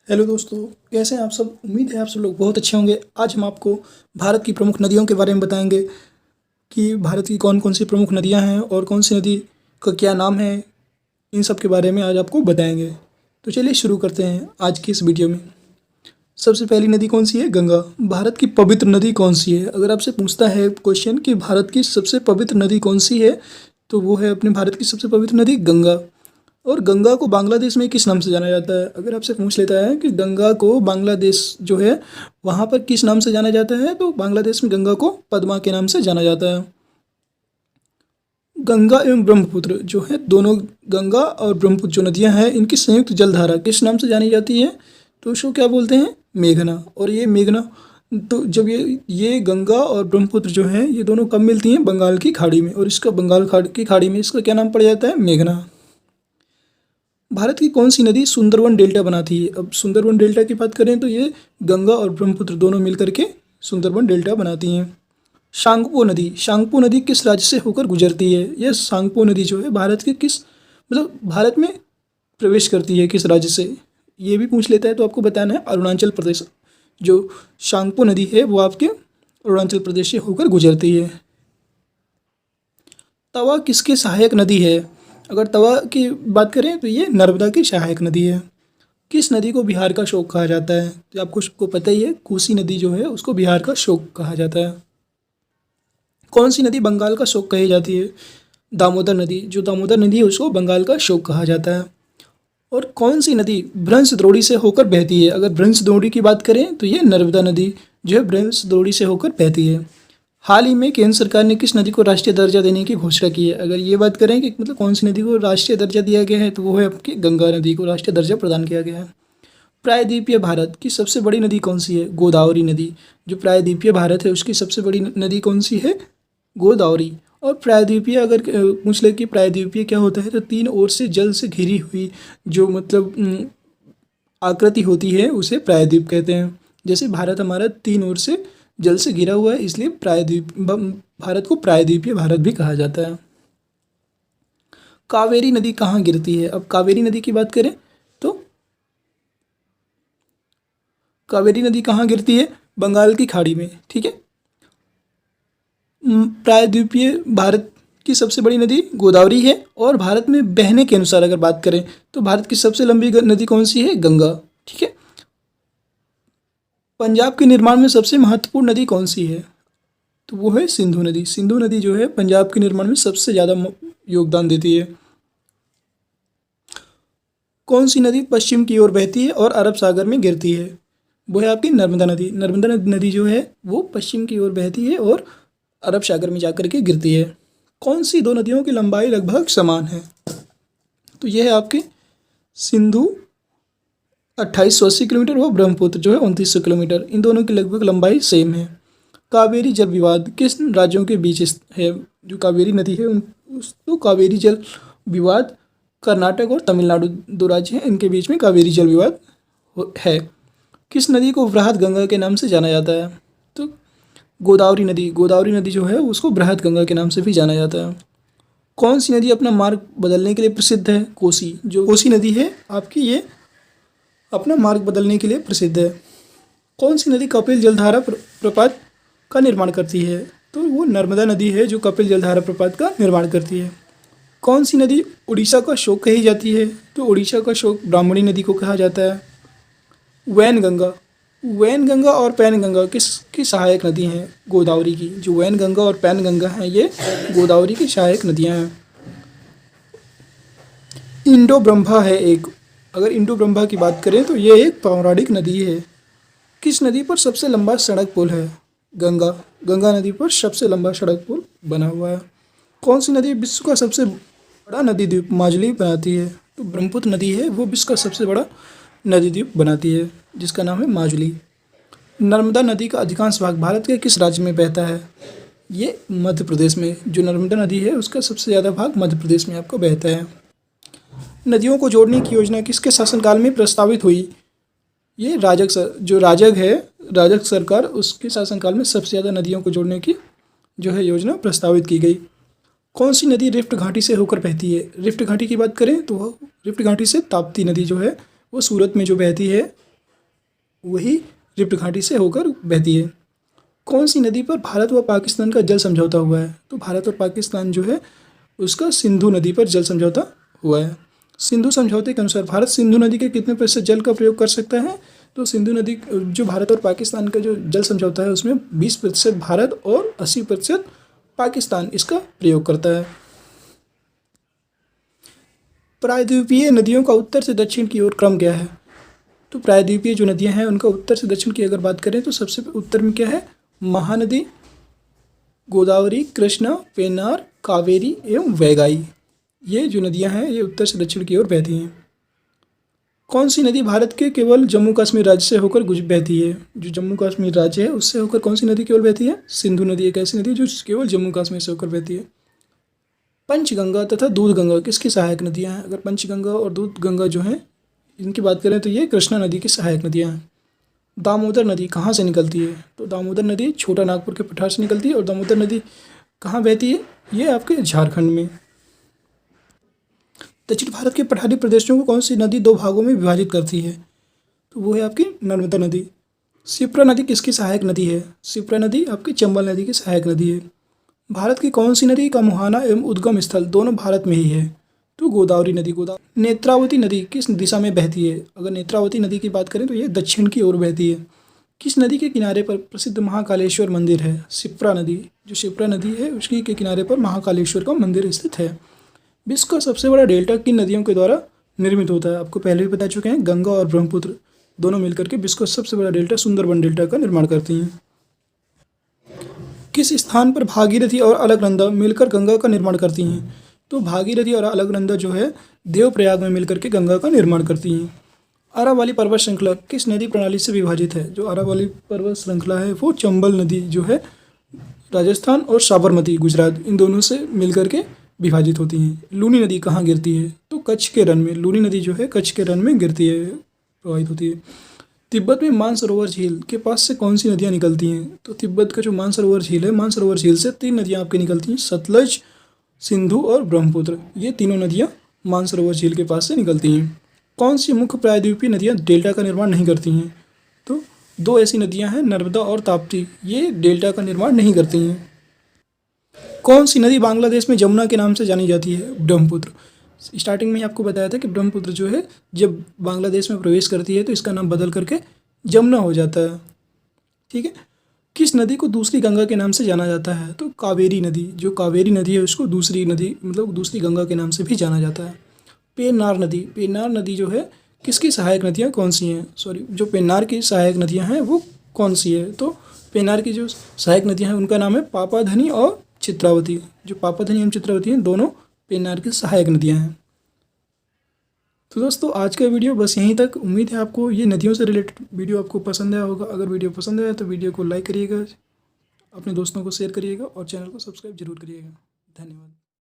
Hello दोस्तों, कैसे हैं आप सब। उम्मीद है आप सब लोग बहुत अच्छे होंगे। आज हम आपको भारत की प्रमुख नदियों के बारे में बताएंगे कि भारत की कौन कौन सी प्रमुख नदियां हैं और कौन सी नदी का क्या नाम है। इन सब के बारे में आज आपको बताएंगे। तो चलिए शुरू करते हैं आज की इस वीडियो में। सबसे पहली नदी कौन सी है? गंगा। भारत की पवित्र नदी कौन सी है? अगर आपसे पूछता है क्वेश्चन कि भारत की सबसे पवित्र नदी कौन सी है, तो वो है अपने भारत की सबसे पवित्र नदी गंगा। और गंगा को बांग्लादेश में किस नाम से जाना जाता है? अगर आपसे पूछ लेता है कि गंगा को बांग्लादेश जो है वहाँ पर किस नाम से जाना जाता है, तो बांग्लादेश में गंगा को पद्मा के नाम से जाना जाता है। गंगा एवं ब्रह्मपुत्र जो है, दोनों गंगा और ब्रह्मपुत्र जो नदियाँ हैं, इनकी संयुक्त जलधारा किस नाम से जानी जाती है? तो उसको क्या बोलते हैं? मेघना। और ये मेघना, तो जब ये गंगा और ब्रह्मपुत्र जो है ये दोनों कब मिलती हैं? बंगाल की खाड़ी में। और इसका बंगाल की खाड़ी में इसका क्या नाम पड़ जाता है? मेघना। भारत की कौन सी नदी सुंदरवन डेल्टा बनाती है? अब सुंदरवन डेल्टा की बात करें तो ये गंगा और ब्रह्मपुत्र दोनों मिलकर के सुंदरवन डेल्टा बनाती हैं। शांगपो नदी, शांगपो नदी किस राज्य से होकर गुजरती है? यह शांगपो नदी जो है भारत के किस, मतलब भारत में प्रवेश करती है किस राज्य से? ये भी पूछ लेता है तो आपको बताना है अरुणाचल प्रदेश। जो शांगपो नदी है वो आपके अरुणाचल प्रदेश से होकर गुजरती है। तवा किसकी सहायक नदी है? अगर तवा की बात करें तो ये नर्मदा की सहायक नदी है। किस नदी को बिहार का शोक कहा जाता है? तो आपको सबको पता ही है, कोसी नदी जो है उसको बिहार का शोक कहा जाता है। कौन सी नदी बंगाल का शोक कही जाती है? दामोदर नदी। जो दामोदर नदी है उसको बंगाल का शोक कहा जाता है। और कौन सी नदी भ्रंश द्रोणी से होकर बहती है? अगर भ्रंश द्रोणी की बात करें तो ये नर्मदा नदी जो है भ्रंश द्रोणी से होकर बहती है। हाल ही में केंद्र सरकार ने किस नदी को राष्ट्रीय दर्जा देने की घोषणा की है? अगर ये बात करें कि मतलब कौन सी नदी को राष्ट्रीय दर्जा दिया गया है, तो वो है आपकी गंगा नदी को राष्ट्रीय दर्जा प्रदान किया गया है। प्रायद्वीपीय भारत की सबसे बड़ी नदी कौन सी है? गोदावरी नदी। जो प्रायद्वीपीय भारत है उसकी सबसे बड़ी नदी कौन सी है? गोदावरी। और प्रायद्वीपीय अगर पूछ ले कि प्रायद्वीपीय क्या होता है, तो तीन ओर से जल से घिरी हुई जो मतलब आकृति होती है उसे प्रायद्वीप कहते हैं। जैसे भारत हमारा तीन ओर से जल से घिरा हुआ है, इसलिए भारत को प्रायद्वीपीय भारत भी कहा जाता है। कावेरी नदी कहाँ गिरती है? अब कावेरी नदी की बात करें तो कावेरी नदी कहाँ गिरती है? बंगाल की खाड़ी में। ठीक है। प्रायद्वीपीय भारत की सबसे बड़ी नदी गोदावरी है। और भारत में बहने के अनुसार अगर बात करें तो भारत की सबसे लंबी नदी कौन सी है? गंगा। ठीक है। पंजाब के निर्माण में सबसे महत्वपूर्ण नदी कौन सी है? तो वो है सिंधु नदी। सिंधु नदी जो है पंजाब के निर्माण में सबसे ज़्यादा योगदान देती है। कौन सी नदी पश्चिम की ओर बहती है और अरब सागर में गिरती है? वो है आपकी नर्मदा नदी। नर्मदा नदी जो है वो पश्चिम की ओर बहती है और अरब सागर में जाकर के गिरती है। कौन सी दो नदियों की लंबाई लगभग समान है? तो यह है आपकी सिंधु 2880 किलोमीटर और ब्रह्मपुत्र जो है 2900 किलोमीटर। इन दोनों की लगभग लंबाई सेम है। कावेरी जल विवाद किस राज्यों के बीच है? जो कावेरी नदी है तो कावेरी जल विवाद कर्नाटक और तमिलनाडु दो राज्य हैं, इनके बीच में कावेरी जल विवाद है। किस नदी को वृहद गंगा के नाम से जाना जाता है? तो गोदावरी नदी। गोदावरी नदी जो है उसको बृहद गंगा के नाम से भी जाना जाता है। कौन सी नदी अपना मार्ग बदलने के लिए प्रसिद्ध है? कोसी। जो कोसी नदी है आपकी, ये अपना मार्ग बदलने के लिए प्रसिद्ध है। कौन सी नदी कपिल जलधारा प्रपात का निर्माण करती है? तो वो नर्मदा नदी है जो कपिल जलधारा प्रपात का निर्माण करती है। कौन सी नदी उड़ीसा का शोक कही जाती है? तो उड़ीसा का शोक ब्राह्मणी नदी को कहा जाता है। वैनगंगा। वैनगंगा और पैनगंगा किसकी सहायक नदी हैं? गोदावरी की। जो वैनगंगा और पैनगंगा हैं ये गोदावरी की सहायक नदियां हैं। इंडो ब्रह्मा है एक। अगर इंडो ब्रह्मा की बात करें तो ये एक पौराणिक नदी है। किस नदी पर सबसे लंबा सड़क पुल है? गंगा। गंगा नदी पर सबसे लंबा सड़क पुल बना हुआ है। कौन सी नदी विश्व का सबसे बड़ा नदी द्वीप माजुली बनाती है? तो ब्रह्मपुत्र नदी है वो विश्व का सबसे बड़ा नदी द्वीप बनाती है जिसका नाम है माजुली। नर्मदा नदी का अधिकांश भाग भारत के किस राज्य में बहता है? ये मध्य प्रदेश में। जो नर्मदा नदी है उसका सबसे ज़्यादा भाग मध्य प्रदेश में आपको बहता है। नदियों को जोड़ने की योजना किसके शासनकाल में प्रस्तावित हुई? ये जो राजग है, राजग सरकार, उसके शासनकाल में सबसे ज़्यादा नदियों को जोड़ने की जो है योजना प्रस्तावित की गई। कौन सी नदी रिफ्ट घाटी से होकर बहती है? रिफ्ट घाटी की बात करें तो रिफ्ट घाटी से ताप्ती नदी जो है वो सूरत में जो बहती है वही रिफ्ट घाटी से होकर बहती है। कौन सी नदी पर भारत व पाकिस्तान का जल समझौता हुआ है? तो भारत और पाकिस्तान जो है उसका सिंधु नदी पर जल समझौता हुआ है। सिंधु समझौते के अनुसार भारत सिंधु नदी के कितने प्रतिशत जल का प्रयोग कर सकता है? तो सिंधु नदी जो भारत और पाकिस्तान का जो जल समझौता है उसमें 20% भारत और 80% पाकिस्तान इसका प्रयोग करता है। प्रायद्वीपीय नदियों का उत्तर से दक्षिण की ओर क्रम क्या है? तो प्रायद्वीपीय जो नदियां हैं उनका उत्तर से दक्षिण की अगर बात करें तो सबसे उत्तर में क्या है? महानदी, गोदावरी, कृष्णा, पेन्नार, कावेरी एवं वैगाई। ये जो नदियां हैं ये उत्तर से दक्षिण की ओर बहती हैं। कौन सी नदी भारत के केवल जम्मू कश्मीर राज्य से होकर बहती है? जो जम्मू कश्मीर राज्य है उससे होकर कौन सी नदी केवल बहती है? सिंधु नदी एक ऐसी नदी है जो केवल जम्मू कश्मीर से होकर बहती है। पंचगंगा तथा दूधगंगा किसकी सहायक नदियाँ हैं? अगर पंचगंगा और दूधगंगा जो हैं इनकी बात करें तो ये कृष्णा नदी की सहायक नदियाँ हैं। दामोदर नदी कहाँ से निकलती है? तो दामोदर नदी छोटा नागपुर के पठार से निकलती है। और दामोदर नदी कहाँ बहती है? ये आपके झारखंड में। दक्षिण भारत के पठारी प्रदेशों को कौन सी नदी 2 भागों में विभाजित करती है? तो वो है आपकी नर्मदा नदी। शिप्रा नदी किसकी सहायक नदी है? शिप्रा नदी आपकी चंबल नदी की सहायक नदी है। भारत की कौन सी नदी का मुहाना एवं उद्गम स्थल दोनों भारत में ही है? तो गोदावरी नदी। नेत्रावती नदी किस दिशा में बहती है? अगर नेत्रावती नदी की बात करें तो ये दक्षिण की ओर बहती है। किस नदी के किनारे पर प्रसिद्ध महाकालेश्वर मंदिर है? शिप्रा नदी। जो शिप्रा नदी है उसकी के किनारे पर महाकालेश्वर का मंदिर स्थित है। विश्व का सबसे बड़ा डेल्टा किन नदियों के द्वारा निर्मित होता है? आपको पहले भी बता चुके हैं, गंगा और ब्रह्मपुत्र दोनों मिलकर के विश्व का सबसे बड़ा डेल्टा सुंदरबन डेल्टा का निर्माण करती हैं। किस स्थान पर भागीरथी और अलकनंदा मिलकर गंगा का निर्माण करती हैं? तो भागीरथी और अलकनंदा जो है देवप्रयाग में मिलकर के गंगा का निर्माण करती हैं। अरावली पर्वत श्रृंखला किस नदी प्रणाली से विभाजित है? जो अरावली पर्वत श्रृंखला है वो चंबल नदी जो है राजस्थान और साबरमती गुजरात इन दोनों से मिलकर के विभाजित होती हैं। लूनी नदी कहाँ गिरती है? तो कच्छ के रण में। लूनी नदी जो है कच्छ के रण में गिरती है, प्रवाहित होती है। तिब्बत में मानसरोवर झील के पास से कौन सी नदियाँ निकलती हैं? तो तिब्बत का जो मानसरोवर झील है, मानसरोवर झील से 3 नदियाँ आपकी निकलती हैं, सतलज, सिंधु और ब्रह्मपुत्र। ये तीनों नदियाँ मानसरोवर झील के पास से निकलती हैं। कौन सी मुख्य प्रायद्वीपीय नदियाँ डेल्टा का निर्माण नहीं करती हैं? तो 2 ऐसी नदियाँ हैं, नर्मदा और ताप्ती, ये डेल्टा का निर्माण नहीं करती हैं। कौन सी नदी बांग्लादेश में जमुना के नाम से जानी जाती है? ब्रह्मपुत्र। स्टार्टिंग में ही आपको बताया था कि ब्रह्मपुत्र जो है जब बांग्लादेश में प्रवेश करती है तो इसका नाम बदल करके जमुना हो जाता है। ठीक है। किस नदी को दूसरी गंगा के नाम से जाना जाता है? तो कावेरी नदी। जो कावेरी नदी है उसको दूसरी नदी मतलब दूसरी गंगा के नाम से भी जाना जाता है। पेन्नार नदी। पेन्नार नदी जो है किसकी सहायक नदियाँ कौन सी हैं? जो पेन्नार की सहायक नदियाँ हैं वो कौन सी है? तो पेन्नार की जो सहायक नदियाँ हैं उनका नाम है पापाधनी और चित्रावती। जो पापाधनी एवं चित्रावती हैं दोनों पेन्नार की सहायक नदियाँ हैं। तो दोस्तों आज का वीडियो बस यहीं तक। उम्मीद है आपको ये नदियों से रिलेटेड वीडियो आपको पसंद आया होगा। अगर वीडियो पसंद आया तो वीडियो को लाइक करिएगा, अपने दोस्तों को शेयर करिएगा और चैनल को सब्सक्राइब जरूर करिएगा। धन्यवाद।